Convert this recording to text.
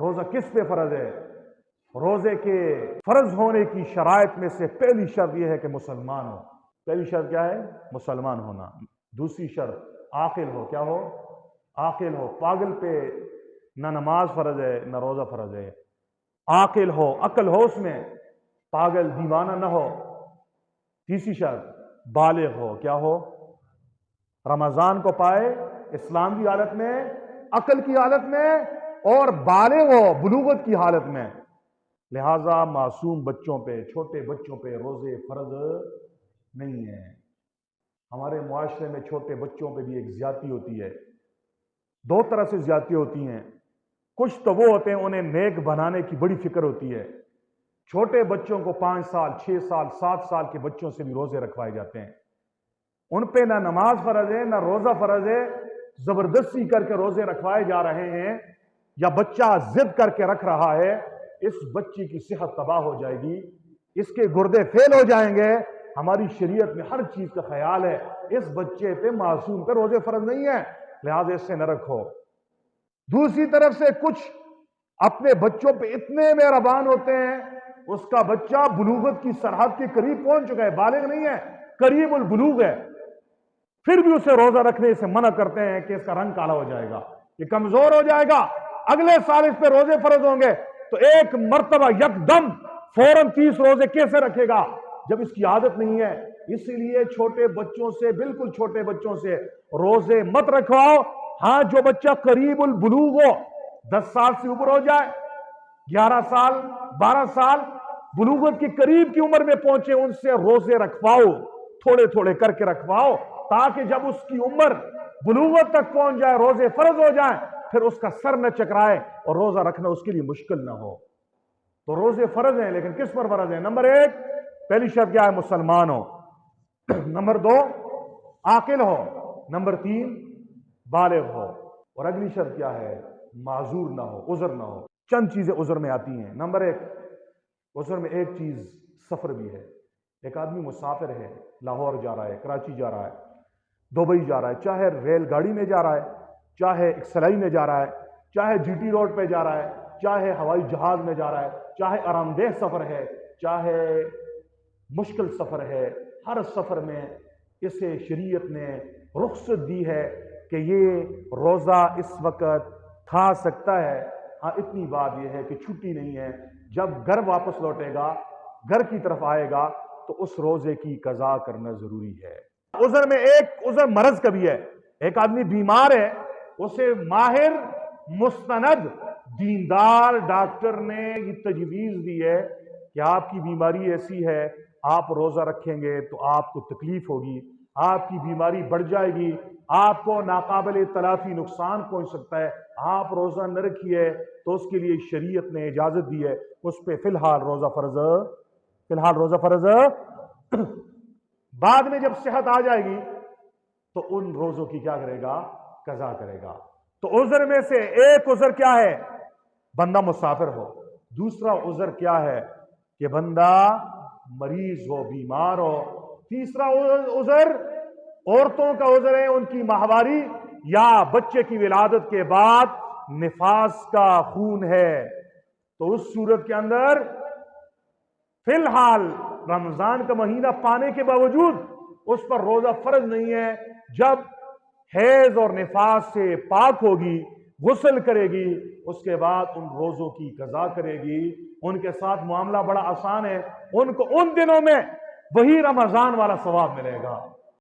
روزہ کس پہ فرض ہے؟ روزے کے فرض ہونے کی شرائط میں سے پہلی شرط یہ ہے کہ مسلمان ہو۔ پہلی شرط کیا ہے؟ مسلمان ہونا۔ دوسری شرط عاقل ہو۔ کیا ہو؟ عاقل ہو۔ پاگل پہ نہ نماز فرض ہے نہ روزہ فرض ہے۔ عاقل ہو، عقل ہو، اس میں پاگل دیوانہ نہ ہو۔ تیسری شرط بالغ ہو۔ کیا ہو؟ رمضان کو پائے اسلام کی حالت میں، عقل کی حالت میں، اور بالغ ہو بلوغت کی حالت میں۔ لہذا معصوم بچوں پہ، چھوٹے بچوں پہ روزے فرض نہیں ہیں۔ ہمارے معاشرے میں چھوٹے بچوں پہ بھی ایک زیادتی ہوتی ہے۔ دو طرح سے زیادتی ہوتی ہیں۔ کچھ تو وہ ہوتے ہیں انہیں نیک بنانے کی بڑی فکر ہوتی ہے۔ چھوٹے بچوں کو 5 سال، 6 سال، 7 سال کے بچوں سے بھی روزے رکھوائے جاتے ہیں۔ ان پہ نہ نماز فرض ہے نہ روزہ فرض ہے، زبردستی کر کے روزے رکھوائے جا رہے ہیں، یا بچہ ضد کر کے رکھ رہا ہے۔ اس بچے کی صحت تباہ ہو جائے گی، اس کے گردے فیل ہو جائیں گے۔ ہماری شریعت میں ہر چیز کا خیال ہے۔ اس بچے پہ، معصوم پہ روزے فرض نہیں ہے، لہذا اس سے نہ رکھو۔ دوسری طرف سے کچھ اپنے بچوں پہ اتنے مہربان ہوتے ہیں، اس کا بچہ بلوغت کی سرحد کے قریب پہنچ چکا ہے، بالغ نہیں ہے، قریب البلوغ ہے، پھر بھی اسے روزہ رکھنے سے منع کرتے ہیں کہ اس کا رنگ کالا ہو جائے گا، یہ کمزور ہو جائے گا، اگلے سال اس پہ روزے فرض ہوں گے۔ تو ایک مرتبہ یکدم فوراً 30 روزے کیسے رکھے گا جب اس کی عادت نہیں ہے؟ اس لیے چھوٹے بچوں سے، بالکل چھوٹے بچوں سے روزے مت رکھواؤ۔ ہاں، جو بچہ قریب البلوغ ہو، 10 سال سے اوپر ہو جائے، 11 سال، 12 سال، بلوغت کی قریب کی عمر میں پہنچے، ان سے روزے رکھواؤ، تھوڑے تھوڑے کر کے رکھواؤ، تاکہ جب اس کی عمر بلوغت تک پہنچ جائے، روزے فرض ہو جائیں، پھر اس کا سر نہ چکرائے اور روزہ رکھنا اس کے لیے مشکل نہ ہو۔ تو روزے فرض ہیں، لیکن کس پر فرض ہیں؟ نمبر 1، پہلی شرط کیا ہے؟ مسلمان ہو۔ نمبر 2، عاقل ہو۔ نمبر 3، بالغ ہو۔ اور اگلی شرط کیا ہے؟ معذور نہ ہو، عذر نہ ہو۔ چند چیزیں عذر میں آتی ہیں۔ نمبر 1، عذر میں ایک چیز سفر بھی ہے۔ ایک آدمی مسافر ہے، لاہور جا رہا ہے، کراچی جا رہا ہے، دبئی جا رہا ہے، چاہے ریل گاڑی میں جا رہا ہے، چاہے ایک سلائی میں جا رہا ہے، چاہے جی ٹی روڈ پہ جا رہا ہے، چاہے ہوائی جہاز میں جا رہا ہے، چاہے آرام دہ سفر ہے، چاہے مشکل سفر ہے، ہر سفر میں اسے شریعت نے رخصت دی ہے کہ یہ روزہ اس وقت کھا سکتا ہے۔ ہاں، اتنی بات یہ ہے کہ چھٹی نہیں ہے، جب گھر واپس لوٹے گا، گھر کی طرف آئے گا، تو اس روزے کی قضا کرنا ضروری ہے۔ عذر میں ایک عذر مرض کا بھی ہے۔ ایک آدمی بیمار ہے، اسے ماہر، مستند، دیندار ڈاکٹر نے یہ تجویز دی ہے کہ آپ کی بیماری ایسی ہے، آپ روزہ رکھیں گے تو آپ کو تکلیف ہوگی، آپ کی بیماری بڑھ جائے گی، آپ کو ناقابل تلافی نقصان پہنچ سکتا ہے، آپ روزہ نہ رکھیے، تو اس کے لیے شریعت نے اجازت دی ہے، اس پہ فی الحال روزہ فرض بعد میں جب صحت آ جائے گی تو ان روزوں کی کیا کرے گا؟ قضا کرے گا۔ تو عذر میں سے ایک عذر کیا ہے؟ بندہ مسافر ہو۔ دوسرا عذر کیا ہے؟ کہ بندہ مریض ہو، بیمار ہو۔ تیسرا عذر عورتوں کا عذر ہے، ان کی ماہواری یا بچے کی ولادت کے بعد نفاس کا خون ہے، تو اس صورت کے اندر فی الحال رمضان کا مہینہ پانے کے باوجود اس پر روزہ فرض نہیں ہے۔ جب حیض اور نفاس سے پاک ہوگی، غسل کرے گی، اس کے بعد ان روزوں کی قضا کرے گی۔ ان کے ساتھ معاملہ بڑا آسان ہے، ان کو ان دنوں میں وہی رمضان والا ثواب ملے گا۔